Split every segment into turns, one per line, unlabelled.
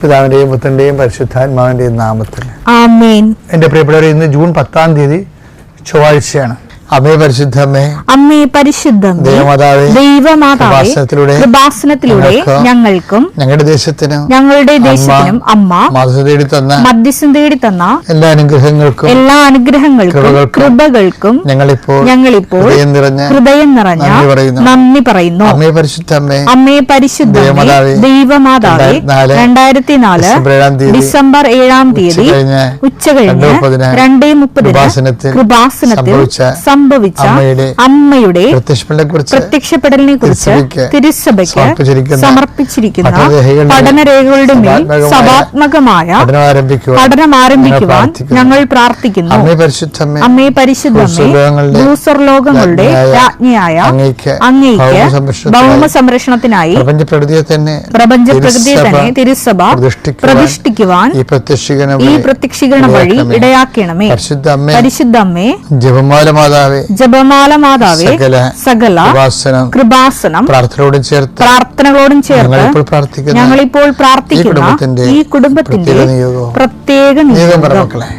പിതാവിന്റെയും പുത്രന്റെയും പരിശുദ്ധാത്മാവിന്റെയും നാമത്തിൽ
ആമേൻ.
എന്റെ പ്രിയപ്പെട്ടവരെ, ഇന്ന് ജൂൺ 10 ചൊവ്വാഴ്ചയാണ്. അമ്മേ പരിശുദ്ധമ്മേ,
അമ്മേ പരിശുദ്ധമ്മേ, ദൈവമാതാവേ, കൃപാസനത്തിലൂടെ ഞങ്ങൾക്കും ഞങ്ങളുടെ ദേശത്തിനും അമ്മ മധ്യസ്ഥം തേടി തന്ന എല്ലാ അനുഗ്രഹങ്ങൾക്കും കൃപകൾക്കും ഞങ്ങളിപ്പോൾ ഹൃദയം നിറഞ്ഞ നന്ദി പറയുന്നു.
അമ്മേ പരിശുദ്ധമ്മേ,
അമ്മേ പരിശുദ്ധമ്മേ, ദൈവമാതാവേ, 2004 ഡിസംബർ 7 ഉച്ചകഴിഞ്ഞ് 2:30 കൃപാസനത്തിൽ സംഭവിച്ച അമ്മയുടെ പ്രത്യക്ഷപ്പെടലിനെ കുറിച്ച് തിരുസഭയ്ക്ക് സമർപ്പിച്ചിരിക്കുന്ന പഠനരേഖകളുടെ മേൽ സഭാത്മകമായ പഠനം ആരംഭിക്കുവാൻ ഞങ്ങൾ പ്രാർത്ഥിക്കുന്നു. അമ്മേ പരിശുദ്ധമ്മേ, ഭൂസ്വർലോകങ്ങളുടെ രാജ്ഞിയായ അങ്ങേയ്ക്ക് ഭൗമ സംരക്ഷണത്തിനായി പ്രപഞ്ചപ്രകൃതിയെ തന്നെ തിരുസഭ പ്രതിഷ്ഠിക്കുവാൻ ഈ പ്രത്യക്ഷീകരണ വഴി ഇടയാക്കണമേ. പരിശുദ്ധമ്മേ, ജപമാല മാതാവേ, സകല കൃപാസനം പ്രാർത്ഥനകളോടും ചേർത്ത് ഞങ്ങളിപ്പോൾ പ്രാർത്ഥിക്കുന്ന ഈ കുടുംബത്തിന്റെ പ്രത്യേക നിയോഗം.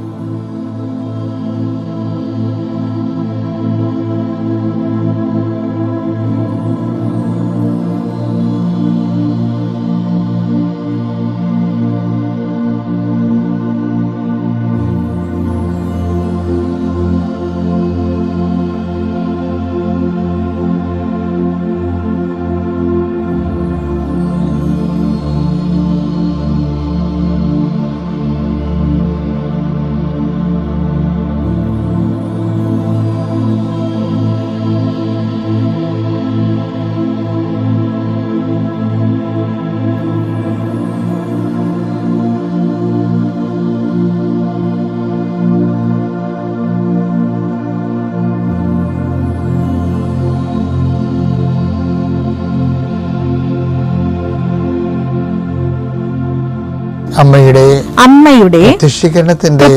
അമ്മയുടെ പ്രത്യക്ഷീകരണത്തിന്റെ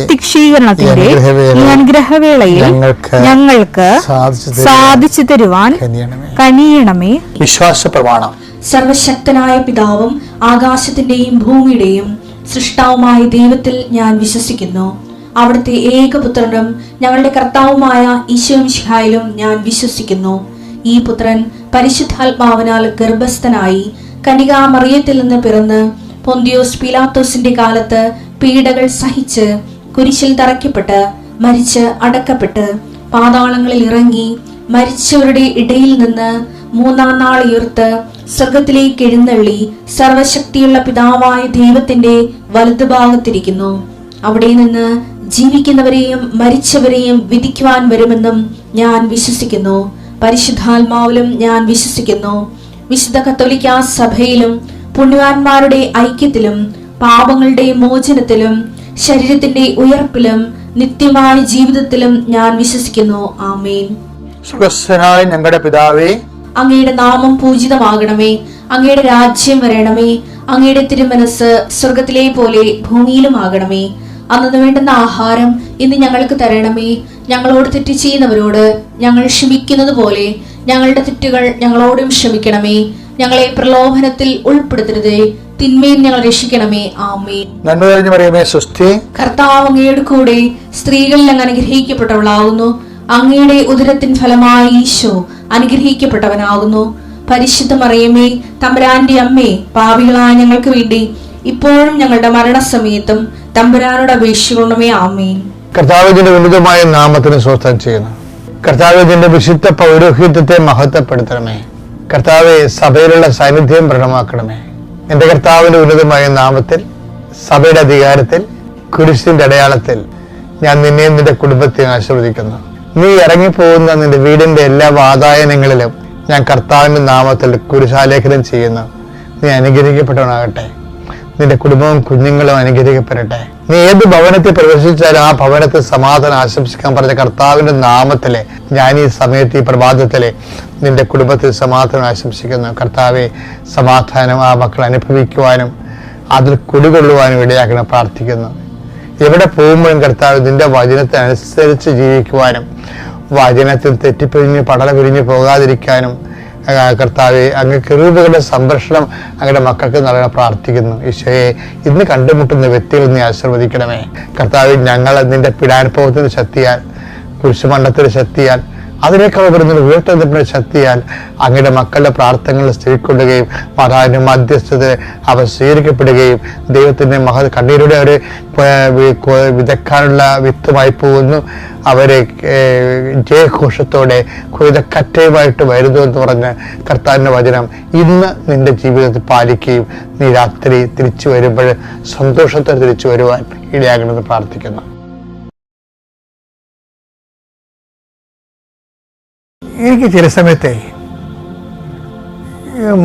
ഈ അനുഗ്രഹവേളയിൽ ഞങ്ങൾക്ക് സാധിച്ചു തരുവാൻ കനിയണമേ.
വിശ്വാസ പ്രമാണം.
സർവശക്തനായ പിതാവും ആകാശത്തിന്റെയും ഭൂമിയുടെയും സൃഷ്ടാവുമായ ദൈവത്തിൽ ഞാൻ വിശ്വസിക്കുന്നു. അവിടുത്തെ ഏകപുത്രനും ഞങ്ങളുടെ കർത്താവുമായ ഈശോ മിശിഹായിലും ഞാൻ വിശ്വസിക്കുന്നു. ഈ പുത്രൻ പരിശുദ്ധാത്മാവിനാൽ ഗർഭസ്ഥനായി കന്യകാമറിയത്തിൽ നിന്ന് പിറന്ന് പൊന്തിയോസ് പീലാത്തോസിന്റെ കാലത്ത് പീഡകൾ സഹിച്ച് കുരിശിൽ തറയ്ക്കപ്പെട്ട് മരിച്ച് അടക്കപ്പെട്ട് പാതാളങ്ങളിൽ ഇറങ്ങി മരിച്ചവരുടെ ഇടയിൽ നിന്ന് 3-ാം നാൾ ഉയർത്ത് സ്വർഗത്തിലേക്ക് എഴുന്നള്ളി സർവശക്തിയുള്ള പിതാവായ ദൈവത്തിന്റെ വലതുഭാഗത്തിരിക്കുന്നു. അവിടെ നിന്ന് ജീവിക്കുന്നവരെയും മരിച്ചവരെയും വിധിക്കുവാൻ വരുമെന്നും ഞാൻ വിശ്വസിക്കുന്നു. പരിശുദ്ധാത്മാവിലും ഞാൻ വിശ്വസിക്കുന്നു. വിശുദ്ധ കത്തോലിക്കാ സഭയിലും പുണ്യവാന്മാരുടെ ഐക്യത്തിലും പാപങ്ങളുടെ മോചനത്തിലും ശരീരത്തിന്റെ ഉയർപ്പിലും നിത്യമായ ജീവിതത്തിലും ഞാൻ വിശ്വസിക്കുന്നു. ആമേൻ.
സ്വർഗ്ഗസ്ഥനായ ഞങ്ങളുടെ പിതാവേ,
അങ്ങയുടെ നാമം പൂജിതമാകണമേ. അങ്ങയുടെ രാജ്യം വരണമേ. അങ്ങയുടെ തിരുമനസ് സ്വർഗത്തിലെ പോലെ ഭൂമിയിലും ആകണമേ. അന്നു വേണ്ടുന്ന ആഹാരം ഇന്ന് ഞങ്ങൾക്ക് തരണമേ. ഞങ്ങളോട് തെറ്റ് ചെയ്യുന്നവരോട് ഞങ്ങൾ ക്ഷമിക്കുന്നത് പോലെ ഞങ്ങളുടെ തെറ്റുകൾ ഞങ്ങളോടും ക്ഷമിക്കണമേ. ഞങ്ങളെ പ്രലോഭനത്തിൽ ഉൾപ്പെടുത്തരുതേ, തിന്മയിൽ ഞങ്ങൾ രക്ഷിക്കണമേ. ആമേൻ.
നന്മ നിറഞ്ഞ മറിയമേ, സ്വസ്തി.
കർത്താവ് അങ്ങയുടെ കൂടെ സ്ത്രീകളിൽ അങ്ങ് അനുഗ്രഹിക്കപ്പെട്ടവളാകുന്നു. അങ്ങയുടെ ഉദരത്തിൻ ഫലമായി ഈശോ അനുഗ്രഹിക്കപ്പെട്ടവനാകുന്നു. പരിശുദ്ധ മറിയമേ, തമ്പുരാന്റെ അമ്മേ, പാപികളായ ഞങ്ങൾക്ക് വേണ്ടി ഇപ്പോഴും ഞങ്ങളുടെ മരണസമയത്തും തമ്പുരാനോട് അപേക്ഷിക്കണമേ. ആമേൻ.
കർത്താവിന്റെ ഉന്നതമായ നാമത്തിന് സ്വസ്ഥം ചെയ്യുന്നു. കർത്താവിന്റെ വിശുദ്ധ പൗരോഹിത്യത്തെ മഹത്വപ്പെടുത്തണമേ. കർത്താവെ, സഭയിലുള്ള സാന്നിധ്യം പ്രകടമാക്കണമേ. എന്റെ കർത്താവിന്റെ ഉന്നതമായ നാമത്തിൽ, സഭയുടെ അധികാരത്തിൽ, കുരിശിന്റെ അടയാളത്തിൽ ഞാൻ നിന്നെയും നിന്റെ കുടുംബത്തെ ആശീർവദിക്കുന്നു. നീ ഇറങ്ങിപ്പോകുന്ന നിന്റെ വീടിന്റെ എല്ലാ വാതായനങ്ങളിലും ഞാൻ കർത്താവിന്റെ നാമത്തിൽ കുരിശാലേഖനം ചെയ്യുന്നു. നീ അനുഗ്രഹിക്കപ്പെട്ടവനാകട്ടെ. നിന്റെ കുടുംബവും കുഞ്ഞുങ്ങളും അനുഗ്രഹിക്കപ്പെടട്ടെ. നീ ഏത് ഭവനത്തിൽ പ്രവേശിച്ചാലും ആ ഭവനത്തിൽ സമാധാനം ആശംസിക്കാൻ പറഞ്ഞ കർത്താവിന്റെ നാമത്തിലെ ഞാൻ ഈ സമയത്ത്, ഈ പ്രഭാതത്തിലെ നിന്റെ കുടുംബത്തിൽ സമാധാനം ആശംസിക്കുന്നു. കർത്താവെ, സമാധാനം ആ മക്കൾ അനുഭവിക്കുവാനും അതിൽ കുടികൊള്ളുവാനും ഇടയാക്കണം പ്രാർത്ഥിക്കുന്നു. എവിടെ പോകുമ്പോഴും കർത്താവ് നിന്റെ വചനത്തെ അനുസരിച്ച് ജീവിക്കുവാനും വചനത്തിൽ തെറ്റിപ്പിരിഞ്ഞ് പടല പിരിഞ്ഞു പോകാതിരിക്കാനും കർത്താവെ, അങ്ങ് കെറൂബുകളുടെ സംരക്ഷണം അങ്ങയുടെ മക്കൾക്ക് നൽകാൻ പ്രാർത്ഥിക്കുന്നു. ഈശോയെ, ഇന്ന് കണ്ടുമുട്ടുന്ന വ്യക്തികൾ നീ ആശീർവദിക്കണമേ. കർത്താവെ, ഞങ്ങൾ നിന്റെ പീഡാനുഭവത്തിന്റെ ശക്തിയാൽ, കുരിശുമരണത്തിന്റെ ശക്തിയാൽ, അതിനേക്കാൾ വരുന്ന ഉയർത്തെഴുന്നേൽപ്പിന്റെ ശക്തിയാൽ അങ്ങയുടെ മക്കളുടെ പ്രാർത്ഥനകൾ സ്ഥിരിക്കൊള്ളുകയും മാതാവിന്റെ മധ്യസ്ഥത അവ സ്വീകരിക്കപ്പെടുകയും ദൈവത്തിന്റെ കണ്ണീരുടെ ഒരു വിതക്കാനുള്ള വിത്തുമായി പോകുന്നു. അവരെ ജയഘോഷത്തോടെ കുതിരക്കറ്റയുമായിട്ട് വരുന്നു എന്ന് പറഞ്ഞ് കർത്താവിന്റെ വചനം ഇന്ന് നിന്റെ ജീവിതത്തിൽ പാലിക്കുകയും നീ രാത്രി തിരിച്ചു വരുമ്പോൾ സന്തോഷത്തോടെ തിരിച്ചു വരുവാൻ ഇടയാകണമെന്ന് പ്രാർത്ഥിക്കുന്നു. എനിക്ക് ചില സമയത്തെ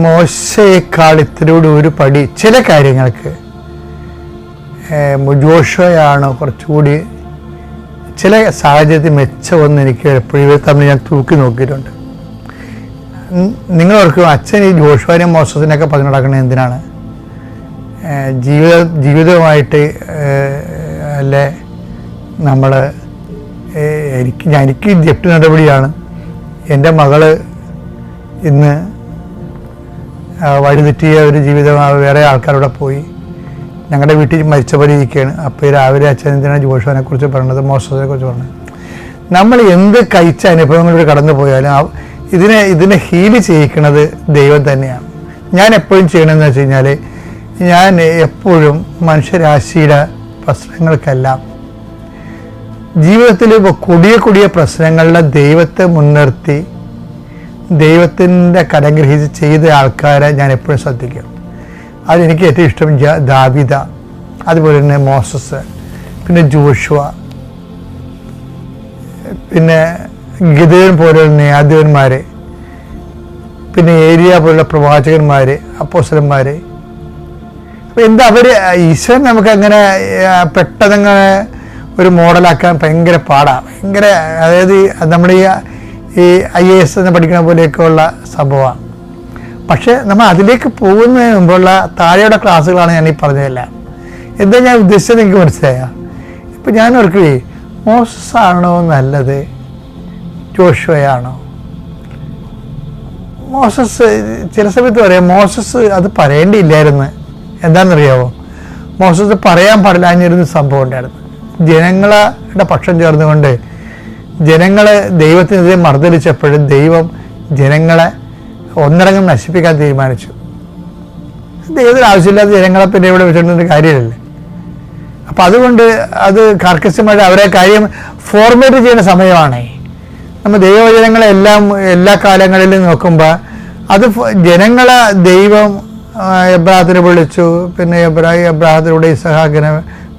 മോശയെക്കാൾ ഇത്തിരിയോട് ഒരു പടി ചില കാര്യങ്ങൾക്ക് ജോഷുവയാണോ കുറച്ചുകൂടി ചില സാഹചര്യത്തിൽ മെച്ചമെന്ന് എനിക്ക് എപ്പോഴും ഇവർ തമ്മിൽ ഞാൻ തൂക്കി നോക്കിയിട്ടുണ്ട്. നിങ്ങളോർക്കും അച്ഛൻ ഈ ജോഷുവിനെയും മോശത്തിനൊക്കെ പറഞ്ഞു നടക്കുന്നത് എന്തിനാണ്? ജീവിതമായിട്ട് അല്ലേ നമ്മൾ എനിക്ക് ജപ്തി നടപടിയാണ്. എൻ്റെ മകള് ഇന്ന് വഴിതെറ്റിയ ഒരു ജീവിതം വേറെ ആൾക്കാരോടെ പോയി ഞങ്ങളുടെ വീട്ടിൽ മരിച്ചപോലെ ഇരിക്കുകയാണ്. അപ്പോൾ രാവിലെ അച്ഛൻ എന്തിനാണ് ജോഷുവിനെ കുറിച്ച് പറഞ്ഞത്, മോശത്തിനെ കുറിച്ച് പറഞ്ഞത്? നമ്മൾ എന്ത് കഴിച്ച അനുഭവങ്ങളിലൂടെ കടന്നു പോയാലും ഇതിനെ ഹീല് ചെയ്യിക്കുന്നത് ദൈവം തന്നെയാണ്. ഞാൻ എപ്പോഴും ചെയ്യണമെന്ന് വെച്ച് കഴിഞ്ഞാൽ, ഞാൻ എപ്പോഴും മനുഷ്യരാശിയുടെ പ്രശ്നങ്ങൾക്കെല്ലാം ജീവിതത്തിൽ കൊടിയ പ്രശ്നങ്ങളുടെ ദൈവത്തെ മുൻനിർത്തി ദൈവത്തിൻ്റെ കരഗ്രഹിച്ച് ചെയ്ത ആൾക്കാരെ ഞാൻ എപ്പോഴും ശ്രദ്ധിക്കും. അതെനിക്ക് ഏറ്റവും ഇഷ്ടം ദാവീദ, അതുപോലെ തന്നെ മോസസ്, പിന്നെ ജോഷുവ, പിന്നെ ഗിദെയോൻ പോലുള്ള ന്യായാധിപന്മാർ, പിന്നെ ഏലിയ പോലുള്ള പ്രവാചകന്മാർ, അപ്പോസ്തലന്മാർ. അപ്പോൾ എന്താ അവർ ഈശ്വരൻ നമുക്കങ്ങനെ പെട്ടെന്നങ്ങനെ ഒരു മോഡലാക്കാൻ ഭയങ്കര പാടാണ്. ഭയങ്കര, അതായത് നമ്മുടെ ഈ IAS എന്ന് പഠിക്കുന്ന പോലെയൊക്കെ ഉള്ള സംഭവമാണ്. പക്ഷെ നമ്മൾ അതിലേക്ക് പോകുന്നതിന് മുമ്പുള്ള താഴെയുള്ള ക്ലാസ്സുകളാണ് ഞാൻ ഈ പറഞ്ഞതല്ല. എന്താ ഞാൻ ഉദ്ദേശിച്ചത് എനിക്ക് മനസ്സിലായ? ഇപ്പം ഞാൻ ഓർക്കുകയെ, മോസസ് ആണോ നല്ലത്, ജോഷുവയാണോ? മോസസ് ചില സമയത്ത് പറയാം, മോസസ് അത് പറയേണ്ടിയില്ലായിരുന്നു. എന്താണെന്നറിയാമോ? മോസസ് പറയാൻ പാടില്ലാഞ്ഞിരുന്ന സംഭവം ഉണ്ടായിരുന്നു. ജനങ്ങളുടെ പക്ഷം ചേർന്നുകൊണ്ട് ജനങ്ങളെ ദൈവത്തിനെതിരെ മർദ്ദലിച്ചപ്പോഴും ദൈവം ജനങ്ങളെ ഒന്നടങ്കം നശിപ്പിക്കാൻ തീരുമാനിച്ചു. ദൈവത്തിന് ആവശ്യമില്ലാത്ത ജനങ്ങളെ പിന്നെ ഇവിടെ വെച്ചിട്ടുള്ള കാര്യമില്ലല്ലേ. അപ്പം അതുകൊണ്ട് അത് കർക്കശമായിട്ട് അവരെ കാര്യം ഫോർമേറ്റ് ചെയ്യുന്ന സമയമാണ്. നമ്മൾ ദൈവവചനങ്ങളെല്ലാം എല്ലാ കാലങ്ങളിലും നോക്കുമ്പോൾ അത് ജനങ്ങളെ ദൈവം എബ്രാഹിമിനെ വിളിച്ചു, പിന്നെ എബ്രാഹിമിലൂടെ ഇസഹാക്കിനെ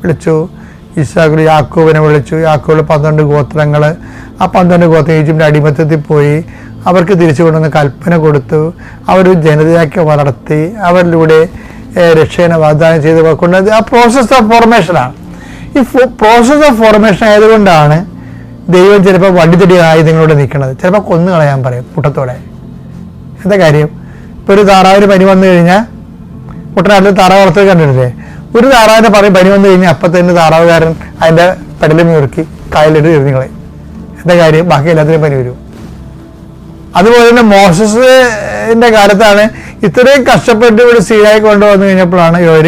വിളിച്ചു, ഇസ്ഹാക്കിലൂടെ യാക്കോബിനെ വിളിച്ചു. യാക്കോബിലെ 12 ഗോത്രങ്ങൾ, ആ 12 ഗോത്രം ഈജിപ്തിൻ്റെ അടിമത്തത്തിൽ പോയി അവർക്ക് തിരിച്ചു കൊണ്ടുവന്ന് കൽപ്പന കൊടുത്തു. അവർ ജനതയാക്കി വളർത്തി, അവരിലൂടെ രക്ഷേനെ വാഗ്ദാനം ചെയ്ത് കൊണ്ടത് ആ പ്രോസസ് ഓഫ് ഫോർമേഷനാണ്. ഈ പ്രോസസ് ഓഫ് ഫോർമേഷൻ ആയതുകൊണ്ടാണ് ദൈവം ചിലപ്പോൾ വടിതടി ആയുധങ്ങളോട് നിൽക്കുന്നത്. ചിലപ്പോൾ കൊന്നു കളയാൻ പറയും കൂട്ടത്തോടെ. എന്താ കാര്യം? ഇപ്പോൾ ഒരു താറാവിന് പനി വന്നു കഴിഞ്ഞാൽ കുട്ടനാട്ടിൽ താറാവ് വളർത്തൽ കണ്ടിട്ടില്ലേ? ഒരു താറാവിൻ്റെ പനി വന്നു കഴിഞ്ഞാൽ അപ്പം തന്നെ താറാവുകാരൻ അതിൻ്റെ പെടലും മുറുക്കി കായലിട്ട് എറിഞ്ഞുകളയും. എന്താ കാര്യം? ബാക്കി എല്ലാത്തിനും പനി വരും. അതുപോലെ തന്നെ മോസസിന്റെ കാലത്താണ് ഇത്രയും കഷ്ടപ്പെട്ട് ഇവിടെ സീനായി കൊണ്ടുവന്നു കഴിഞ്ഞപ്പോഴാണ് ഇവർ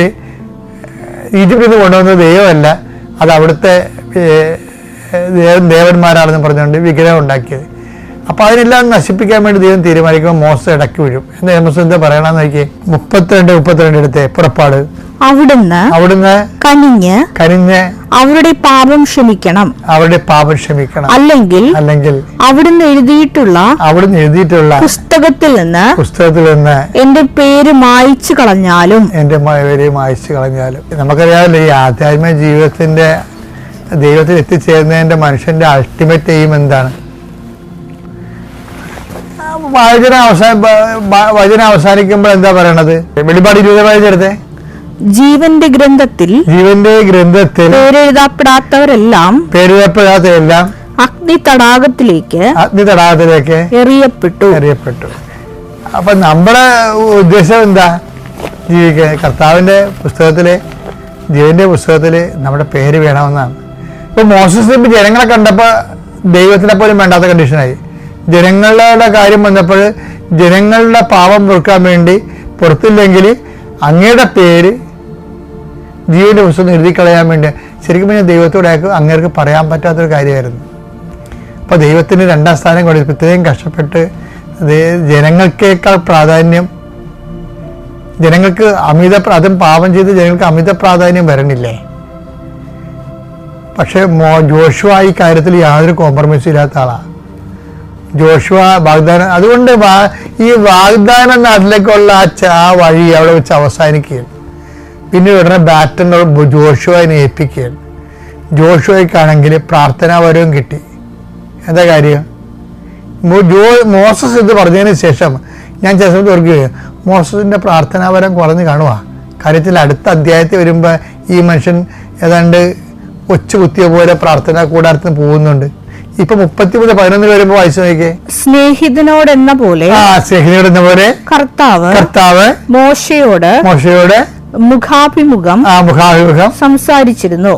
ഈജിപ്തിൽ നിന്ന് കൊണ്ടുവന്നത് ദൈവമല്ല, അത് അവിടുത്തെ ദേവന്മാരാണെന്ന് പറഞ്ഞുകൊണ്ട് വിഗ്രഹം ഉണ്ടാക്കിയത്. അപ്പോൾ അതിനെല്ലാം നശിപ്പിക്കാൻ വേണ്ടി ദൈവം തീരുമാനിക്കുമ്പോൾ മോശ ഇടയ്ക്ക് വീഴും. എന്താ മോശ എന്താ പറയണമെന്ന് നോക്കിയേ, 32 എടുത്തേ പുറപ്പാട്. അവിടുന്ന് കനിഞ്ഞ് അവരുടെ പാപം ക്ഷമിക്കണം, അല്ലെങ്കിൽ അവിടുന്ന് എഴുതിയിട്ടുള്ള പുസ്തകത്തിൽ നിന്ന് എന്റെ പേര് മായ്ച്ചു കളഞ്ഞാലും. നമുക്കറിയാമല്ലോ, ഈ ആധ്യാത്മിക ജീവിതത്തിന്റെ ദൈവത്തിൽ എത്തിച്ചേരുന്നതിന്റെ മനുഷ്യന്റെ അൾട്ടിമേറ്റ് എയിം എന്താണ്? വചനം അവസാനിക്കുമ്പോൾ എന്താ പറയണത്? വെളിപാട് 20 എടുത്തേ. ജീവന്റെ ഗ്രന്ഥത്തിൽ പേരെഴുതപ്പെടാത്തവരെല്ലാം അഗ്നി തടാകത്തിലേക്ക് എറിയപ്പെട്ടു. അപ്പൊ നമ്മുടെ ഉദ്ദേശം എന്താ? ജീവിക്കാൻ കർത്താവിന്റെ പുസ്തകത്തില്, ജീവന്റെ പുസ്തകത്തില് നമ്മുടെ പേര് വേണമെന്നാണ്. ഇപ്പൊ മോസസ് ജനങ്ങളെ കണ്ടപ്പോ ദൈവത്തിനെ പോലും വേണ്ടാത്ത കണ്ടീഷനായി. ജനങ്ങളുടെ കാര്യം വന്നപ്പോൾ ജനങ്ങളുടെ പാപം പൊറുക്കാൻ വേണ്ടി പുറത്തില്ലെങ്കിൽ അങ്ങയുടെ പേര് ജീവന്റെ പുസ്തകം എഴുതി കളയാൻ വേണ്ടി ശരിക്കും പിന്നെ ദൈവത്തോടെ അങ്ങേർക്ക് പറയാൻ പറ്റാത്തൊരു കാര്യമായിരുന്നു. അപ്പോൾ ദൈവത്തിന് 2ാം സ്ഥാനം കൊടുത്തു. ഇത്രയും കഷ്ടപ്പെട്ട് ജനങ്ങൾക്കേക്കാൾ പ്രാധാന്യം, ജനങ്ങൾക്ക് അതും പാപം ചെയ്ത് ജനങ്ങൾക്ക് അമിത പ്രാധാന്യം വരണില്ലേ? പക്ഷെ ജോഷുവ ഈ കാര്യത്തിൽ യാതൊരു കോംപ്രമൈസും ഇല്ലാത്ത ആളാണ്. ജോഷുവ വാഗ്ദാനം, അതുകൊണ്ട് ഈ വാഗ്ദാന നാട്ടിലേക്കുള്ള ആ വഴി അവിടെ വെച്ച് അവസാനിക്കുകയാണ്. പിന്നെ ഉടനെ ബാറ്റൺ ജോഷുവനെ ഏൽപ്പിക്കുകയാണ്. ജോഷുവയ്ക്കാണെങ്കിൽ പ്രാർത്ഥനാപരവും കിട്ടി. എന്താ കാര്യം? മോസസ് ഇത് പറഞ്ഞതിന് ശേഷം ഞാൻ ചില സമയത്ത് ഓർക്കുകയാണ്, മോസസിന്റെ പ്രാർത്ഥനാപരം കുറഞ്ഞ് കാണുക. കാര്യത്തിൽ അടുത്ത അധ്യായത്തിൽ വരുമ്പോൾ ഈ മനുഷ്യൻ ഏതാണ്ട് ഒച്ചു കുത്തിയ പോലെ പ്രാർത്ഥനാ കൂടാരത്തിന് പോകുന്നുണ്ട്. ഇപ്പൊ 30-11 വരുമ്പോ വായിച്ചു നോക്കിയേ.
സ്നേഹിതനോടെന്ന പോലെ കർത്താവ് മോശയോട് മുഖാഭിമുഖം സംസാരിച്ചിരുന്നു.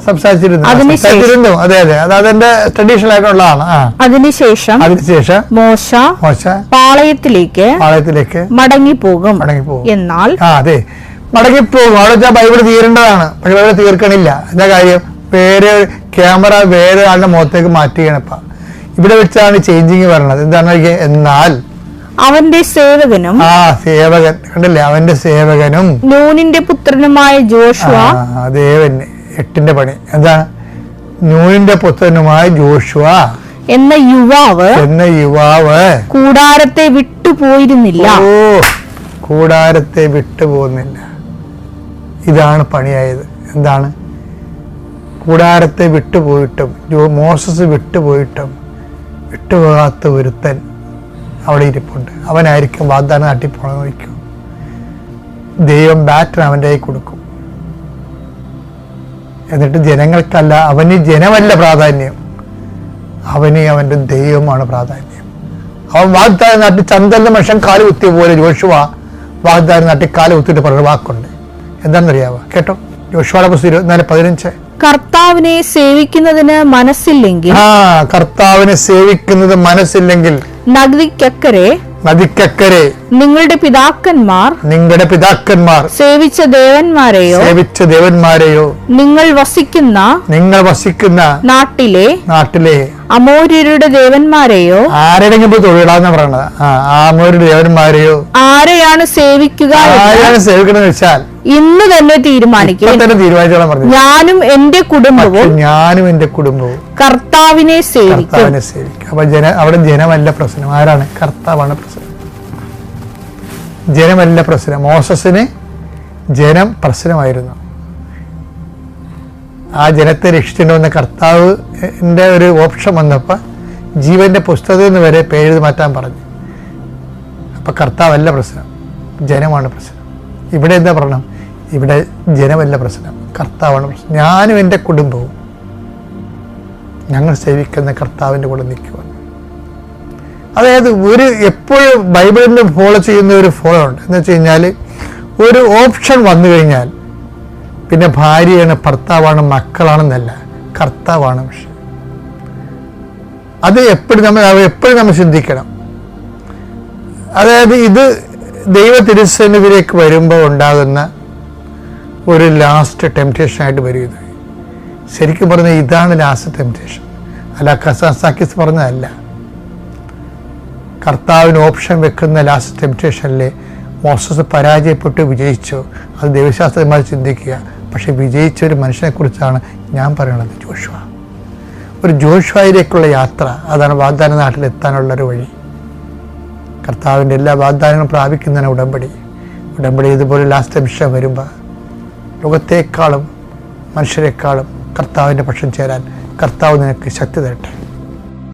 അതെ അതെന്റെ ട്രഡീഷണൽ ആയിട്ടുള്ളതാണ്.
അതിനുശേഷം മോശ പാളയത്തിലേക്ക് മടങ്ങിപ്പോകും. എന്നാൽ
അതെ മടങ്ങിപ്പോകും. അവിടെ ബൈബിൾ തീരേണ്ടതാണ്, പക്ഷെ ബൈബിൾ തീർക്കണില്ല. എന്താ കാര്യം? ക്യാമറ വേറെ ആളുടെ മുഖത്തേക്ക് മാറ്റുകയാണ്. ഇപ്പൊ ഇവിടെ വെച്ചാണ് ചേഞ്ചിങ് വരണത്. എന്താണ്? എന്നാൽ
അവന്റെ സേവകനും
സേവകൻ കണ്ടില്ലേ, അവന്റെ സേവകനും
നൂനിന്റെ പുത്രനുമായ ജോഷുവ,
ദേവന് 8ന്റെ പണി എന്താണ്? നൂനിന്റെ പുത്രനുമായ ജോഷുവ
എന്ന യുവാവ് കൂടാരത്തെ വിട്ടുപോയിരുന്നില്ല.
കൂടാരത്തെ വിട്ടുപോകുന്നില്ല. ഇതാണ് പണിയായത്. എന്താണ്? കൂടാരത്തെ വിട്ടുപോയിട്ടും മോസസ് വിട്ടുപോയിട്ടും വിട്ടുപോകാത്ത ഒരുത്തൻ അവിടെ ഇരിപ്പുണ്ട്. അവനായിരിക്കും വാഗ്ദാനം തട്ടിപ്പോണെന്ന് നോക്കും. ദൈവം ബാറ്റൺ അവൻ്റെ കൈ കൊടുക്കും. എന്നിട്ട് ജനങ്ങൾക്കല്ല, അവന് ജനമല്ല പ്രാധാന്യം, അവന്റെ ദൈവമാണ് പ്രാധാന്യം. അവൻ വാഗ്ദാനം നാട്ടി ചന്ദ്രന്റെ മനുഷ്യൻ കാല് കുത്തിയ പോലെ ജോഷുവ വാഗ്ദാനം നാട്ടി കാല് കുത്തിയിട്ട് പറഞ്ഞ വാക്കുണ്ട്. എന്താണെന്നറിയാവോ? കേട്ടോ, ജോഷുവയുടെ പുസ്തകം 24:15.
കർത്താവിനെ സേവിക്കുന്നതിന് മനസ്സില്ലെങ്കിൽ നദിക്കക്കരെ നിങ്ങളുടെ പിതാക്കന്മാർ സേവിച്ച ദേവന്മാരെയോ നിങ്ങൾ വസിക്കുന്ന നാട്ടിലെ അമോര്യരുടെ ദേവന്മാരെയോ
ആരെങ്കിലും തൊഴിലാന്ന് പറയണത്. അമോര്യരുടെ ദേവന്മാരെയോ ആരെയാണ് സേവിക്കണമെന്ന് വെച്ചാൽ
ഇന്ന് തന്നെ തീരുമാനിക്കും. ഞാനും എന്റെ കുടുംബവും കർത്താവിനെ സേവിക്കും.
അപ്പൊ അവിടെ ജനമല്ല പ്രശ്നം, ആരാണ്? കർത്താവാണ് പ്രശ്നം. ജനമല്ല പ്രശ്നം. മോസസിന് ജനം പ്രശ്നമായിരുന്നു. ആ ജനത്തെ രക്ഷിച്ചിട്ടുണ്ടെന്ന കർത്താവിൻ്റെ ഒരു ഓപ്ഷൻ വന്നപ്പോൾ ജീവന്റെ പുസ്തകത്തിൽ നിന്ന് വരെ പേര് മാറ്റാൻ പറഞ്ഞു. അപ്പൊ കർത്താവല്ല പ്രശ്നം, ജനമാണ് പ്രശ്നം. ഇവിടെ എന്താ പറയണം? ഇവിടെ ജനമല്ല പ്രശ്നം, കർത്താവാണ് പ്രശ്നം. ഞാനും എൻ്റെ കുടുംബവും ഞങ്ങൾ സേവിക്കുന്ന കർത്താവിൻ്റെ കൂടെ നിൽക്കുക. അതായത് എപ്പോഴും ബൈബിളിൻ്റെ ഫോളോ ചെയ്യുന്ന ഒരു ഫോളോ ഉണ്ട്. എന്ന് വെച്ച് കഴിഞ്ഞാൽ ഒരു ഓപ്ഷൻ വന്നു കഴിഞ്ഞാൽ പിന്നെ ഭാര്യയാണ്, ഭർത്താവാണ്, മക്കളാണെന്നല്ല, കർത്താവാണ് വിഷയം. അത് എപ്പോഴും നമ്മൾ ചിന്തിക്കണം. അതായത് ഇത് ദൈവ തിരുസന്നിധിയിലേക്ക് വരുമ്പോൾ ഉണ്ടാകുന്ന ഒരു ലാസ്റ്റ് ടെംപ്റ്റേഷനായിട്ട് വരും. ഇത് ശരിക്കും പറഞ്ഞാൽ ഇതാണ് ലാസ്റ്റ് ടെംപ്റ്റേഷൻ, അല്ല കസാസാക്കിസ് പറഞ്ഞതല്ല. കർത്താവിന് ഓപ്ഷൻ വെക്കുന്ന ലാസ്റ്റ് ടെംപ്റ്റേഷനിൽ മോസസ് പരാജയപ്പെട്ട് വിജയിച്ചു. അത് ദൈവശാസ്ത്രന്മാർ ചിന്തിക്കുക. പക്ഷെ വിജയിച്ച ഒരു മനുഷ്യനെക്കുറിച്ചാണ് ഞാൻ പറയുന്നത്, ജോഷുവ. ഒരു ജോഷുവയിലേക്കുള്ള യാത്ര, അതാണ് വാഗ്ദാന നാട്ടിലെത്താനുള്ളൊരു വഴി. കർത്താവിൻ്റെ എല്ലാ വാഗ്ദാനങ്ങളും പ്രാപിക്കുന്നതിന് ഉടമ്പടി ഇതുപോലെ ലാസ്റ്റ് നിമിഷം വരുമ്പോൾ ലോകത്തെക്കാളും മനുഷ്യരെക്കാളും കർത്താവിൻ്റെ പക്ഷം ചേരാൻ കർത്താവ് നിനക്ക് ശക്തി തരട്ടെ.